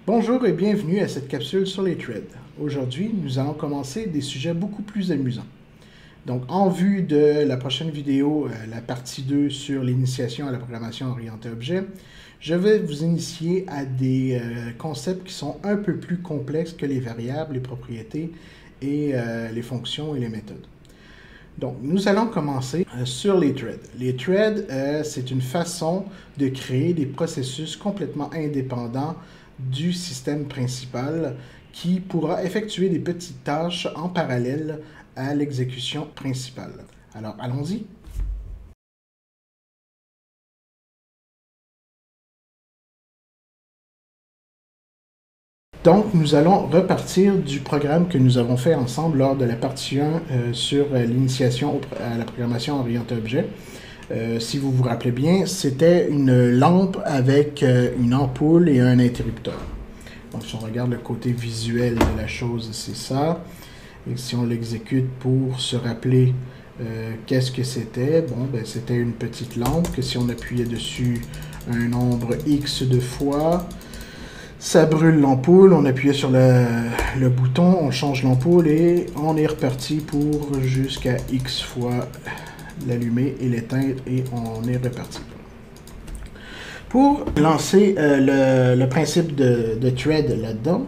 Bonjour et bienvenue à cette capsule sur les threads. Aujourd'hui, nous allons commencer des sujets beaucoup plus amusants. Donc, en vue de la prochaine vidéo, la partie 2 sur l'initiation à la programmation orientée objet, je vais vous initier à des concepts qui sont un peu plus complexes que les variables, les propriétés et les fonctions et les méthodes. Donc, nous allons commencer sur les threads. Les threads, c'est une façon de créer des processus complètement indépendants du système principal qui pourra effectuer des petites tâches en parallèle à l'exécution principale. Alors, allons-y. Donc, nous allons repartir du programme que nous avons fait ensemble lors de la partie 1 sur l'initiation à la programmation orientée objet. Si vous vous rappelez bien, c'était une lampe avec une ampoule et un interrupteur. Donc, si on regarde le côté visuel de la chose, c'est ça. Et si on l'exécute pour se rappeler qu'est-ce que c'était, bon, ben, c'était une petite lampe que si on appuyait dessus un nombre X de fois, ça brûle l'ampoule, on appuyait sur le bouton, on change l'ampoule et on est reparti pour jusqu'à X fois l'allumer et l'éteindre et on est reparti. Pour lancer le principe de thread là-dedans,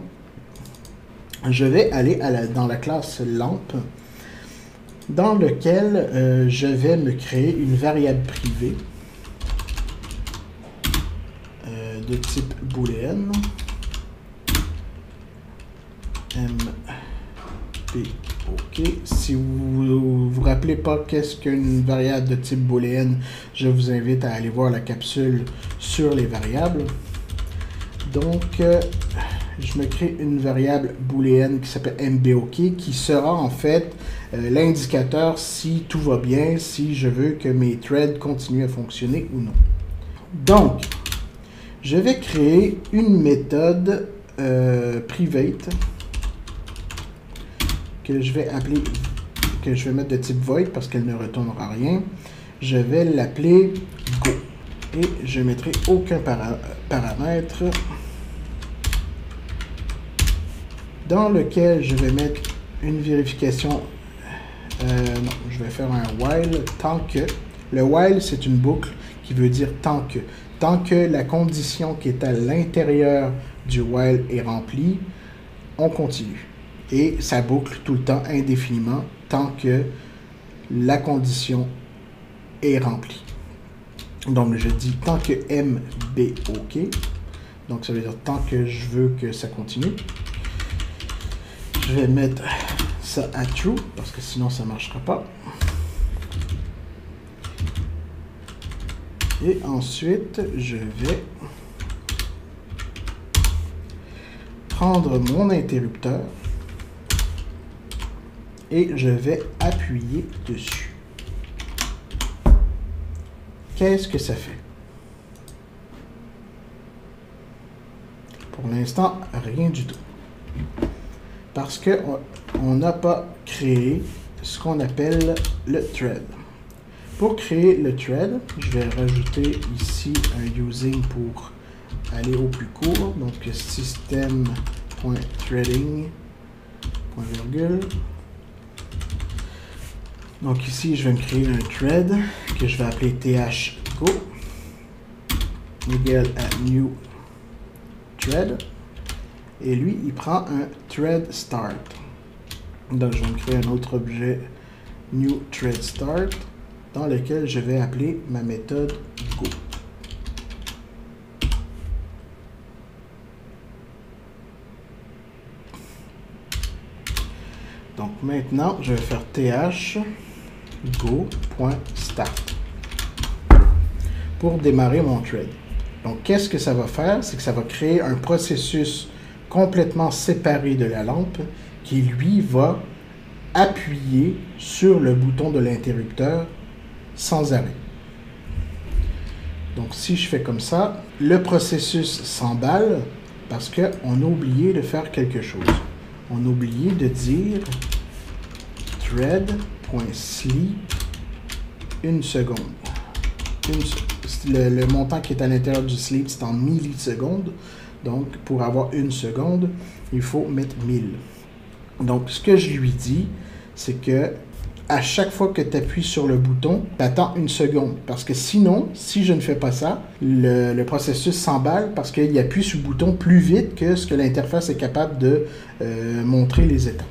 je vais aller dans la classe lampe dans lequel je vais me créer une variable privée de type booléenne OK. Si vous ne vous rappelez pas qu'est-ce qu'une variable de type booléenne, je vous invite à aller voir la capsule sur les variables. Donc, je me crée une variable booléenne qui s'appelle mbok qui sera en fait l'indicateur si tout va bien, si je veux que mes threads continuent à fonctionner ou non. Donc, je vais créer une méthode private que je vais appeler, que je vais mettre de type void parce qu'elle ne retournera rien. Je vais l'appeler go et je ne mettrai aucun paramètre dans lequel je vais mettre une vérification. Non, je vais faire un while tant que. Le while, c'est une boucle qui veut dire tant que. Tant que la condition qui est à l'intérieur du while est remplie, on continue. Et ça boucle tout le temps indéfiniment tant que la condition est remplie. Donc, je dis tant que mbok. Donc, ça veut dire tant que je veux que ça continue. Je vais mettre ça à true parce que sinon, ça ne marchera pas. Et ensuite, je vais prendre mon interrupteur et je vais appuyer dessus. Qu'est-ce que ça fait? Pour l'instant, rien du tout. Parce qu'on n'a pas créé ce qu'on appelle le thread. Pour créer le thread, je vais rajouter ici un using pour aller au plus court. Donc, system.threading, point virgule. Donc ici, je vais me créer un thread que je vais appeler thgo égal à new thread. Et lui, il prend un thread start. Donc, je vais me créer un autre objet new thread start dans lequel je vais appeler ma méthode go. Donc maintenant, je vais faire go.start pour démarrer mon thread. Donc, qu'est-ce que ça va faire? C'est que ça va créer un processus complètement séparé de la lampe qui, lui, va appuyer sur le bouton de l'interrupteur sans arrêt. Donc, si je fais comme ça, le processus s'emballe parce qu'on a oublié de faire quelque chose. On a oublié de dire thread.sleep une seconde. Le montant qui est à l'intérieur du sleep, c'est en millisecondes. Donc, pour avoir 1 seconde, il faut mettre 1000. Donc, ce que je lui dis, c'est que à chaque fois que tu appuies sur le bouton, tu attends 1 seconde. Parce que sinon, si je ne fais pas ça, le processus s'emballe parce qu'il appuie sur le bouton plus vite que ce que l'interface est capable de montrer les états.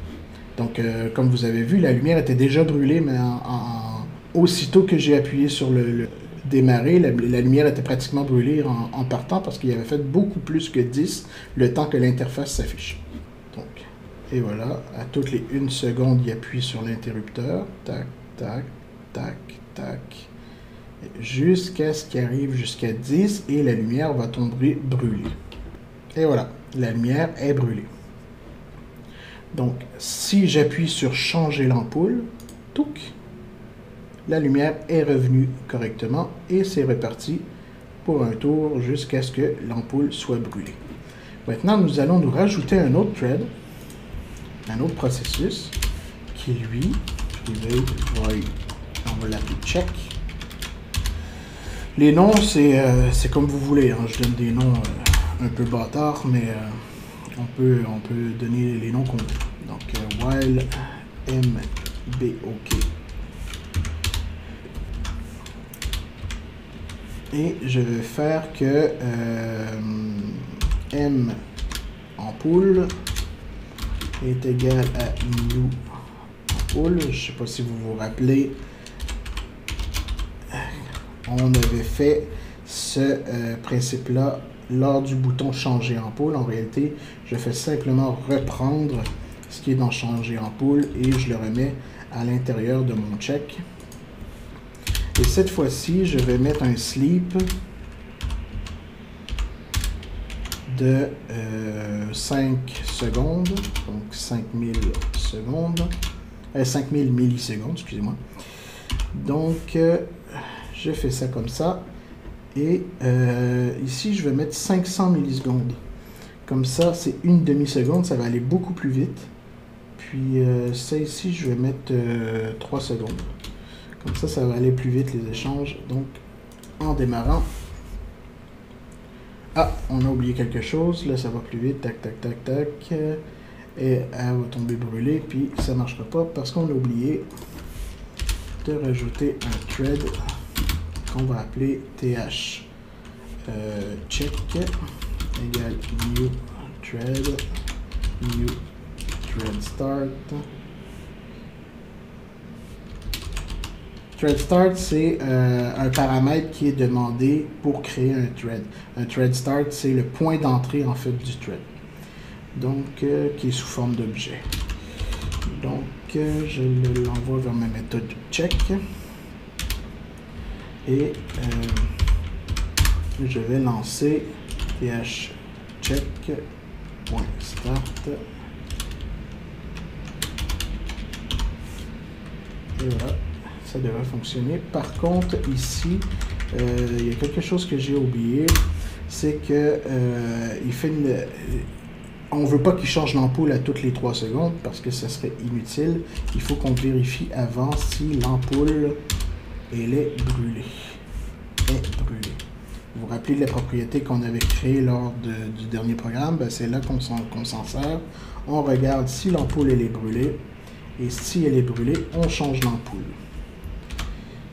Donc, comme vous avez vu, la lumière était déjà brûlée, mais aussitôt que j'ai appuyé sur le démarrer, la lumière était pratiquement brûlée en partant parce qu'il avait fait beaucoup plus que 10 le temps que l'interface s'affiche. Donc, et voilà, à toutes les 1 seconde, il appuie sur l'interrupteur. Tac, tac, tac, tac. Jusqu'à ce qu'il arrive jusqu'à 10 et la lumière va tomber brûlée. Et voilà, la lumière est brûlée. Donc, si j'appuie sur changer l'ampoule, touc, la lumière est revenue correctement et c'est reparti pour un tour jusqu'à ce que l'ampoule soit brûlée. Maintenant, nous allons nous rajouter un autre thread, un autre processus, qui lui, on va l'appeler check. Les noms, c'est comme vous voulez, hein. Je donne des noms un peu bâtards, mais on peut donner les noms qu'on veut. Donc, while mbok. Et je vais faire que m ampoule est égal à new ampoule. Je ne sais pas si vous vous rappelez, on avait fait ce principe-là lors du bouton changer ampoule. En réalité, je fais simplement reprendre ce qui est dans changer ampoule et je le remets à l'intérieur de mon check. Et cette fois-ci, je vais mettre un sleep de 5 secondes, donc 5000 secondes, 5000 millisecondes, excusez-moi. Donc, je fais ça comme ça. Et ici, je vais mettre 500 millisecondes. Comme ça, c'est une demi-seconde, ça va aller beaucoup plus vite. Puis ça ici, je vais mettre 3 secondes. Comme ça va aller plus vite les échanges. Donc, en démarrant. Ah, on a oublié quelque chose. Là, ça va plus vite. Tac, tac, tac, tac. Et elle va tomber brûlée. Puis, ça ne marchera pas parce qu'on a oublié de rajouter un thread qu'on va appeler th check égale new thread start. Thread start, c'est un paramètre qui est demandé pour créer un thread. Un thread start, c'est le point d'entrée en fait du thread. Donc, qui est sous forme d'objet. Donc, je l'envoie vers ma méthode check. Et je vais lancer thcheck.start. Et voilà. Ça devrait fonctionner. Par contre, ici, il y a quelque chose que j'ai oublié, c'est que on ne veut pas qu'il change l'ampoule à toutes les 3 secondes parce que ça serait inutile. Il faut qu'on vérifie avant si l'ampoule est brûlée. Vous vous rappelez de la propriété qu'on avait créée lors du dernier programme? Ben, c'est là qu'on s'en sert. On regarde si l'ampoule est brûlée et si elle est brûlée, on change l'ampoule.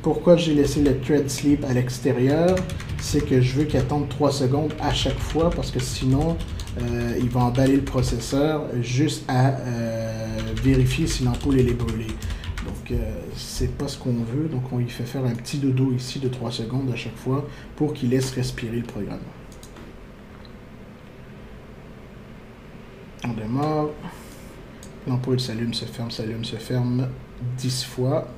Pourquoi j'ai laissé le thread sleep à l'extérieur? C'est que je veux qu'il attende 3 secondes à chaque fois parce que sinon, il va emballer le processeur juste à vérifier si l'ampoule est brûlée. Donc, c'est pas ce qu'on veut. Donc, on lui fait faire un petit dodo ici de 3 secondes à chaque fois pour qu'il laisse respirer le programme. On démarre. L'ampoule s'allume, se ferme 10 fois.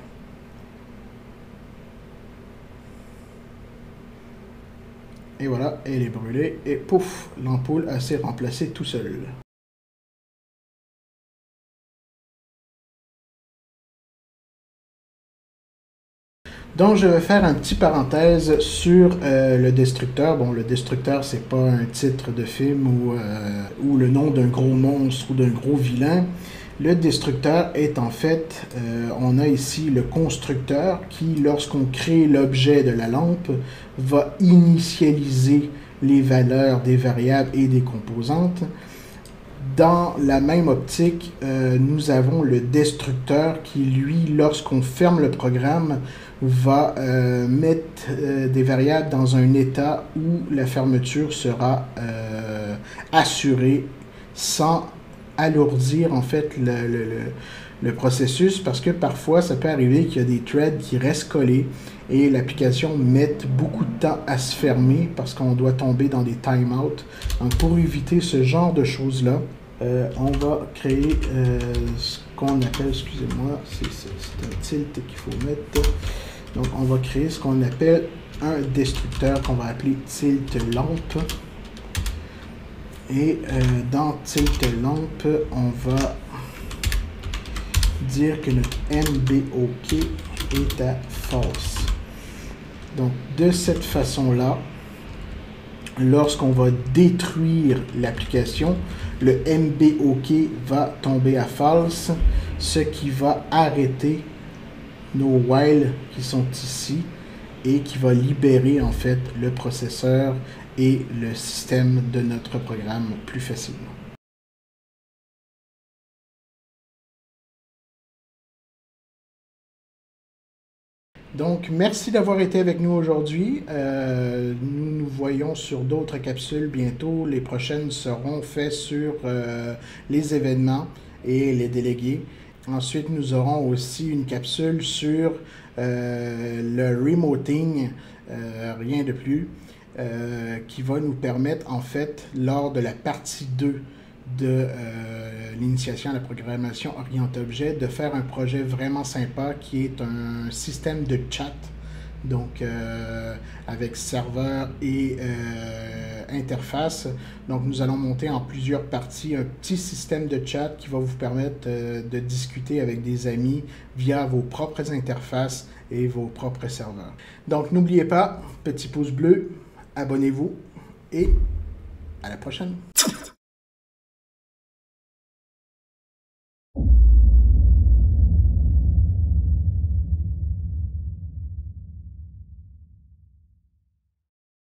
Et voilà, elle est brûlée. Et pouf, l'ampoule s'est remplacée tout seul. Donc, je vais faire un petit parenthèse sur le destructeur. Bon, le destructeur, c'est pas un titre de film ou le nom d'un gros monstre ou d'un gros vilain. Le destructeur est en fait, on a ici le constructeur qui, lorsqu'on crée l'objet de la lampe, va initialiser les valeurs des variables et des composantes. Dans la même optique, nous avons le destructeur qui, lui, lorsqu'on ferme le programme, va mettre des variables dans un état où la fermeture sera assurée sans alourdir en fait le processus, parce que parfois ça peut arriver qu'il y a des threads qui restent collés et l'application met beaucoup de temps à se fermer parce qu'on doit tomber dans des timeouts. Donc pour éviter ce genre de choses-là, on va créer ce qu'on appelle, excusez-moi, c'est un tilt qu'il faut mettre. Donc on va créer ce qu'on appelle un destructeur qu'on va appeler tilt lampe. Et dans tilt lampe, on va dire que notre MBOK est à false. Donc de cette façon-là, lorsqu'on va détruire l'application, le MBOK va tomber à false, ce qui va arrêter nos while qui sont ici et qui va libérer en fait le processeur et le système de notre programme plus facilement. Donc, merci d'avoir été avec nous aujourd'hui. Nous nous voyons sur d'autres capsules bientôt. Les prochaines seront faites sur les événements et les délégués. Ensuite, nous aurons aussi une capsule sur le remoting, rien de plus, qui va nous permettre, en fait, lors de la partie 2 de l'initiation à la programmation orientée-objet, de faire un projet vraiment sympa qui est un système de chat, donc avec serveur et interface. Donc nous allons monter en plusieurs parties un petit système de chat qui va vous permettre de discuter avec des amis via vos propres interfaces et vos propres serveurs. Donc n'oubliez pas, petit pouce bleu, abonnez-vous et à la prochaine.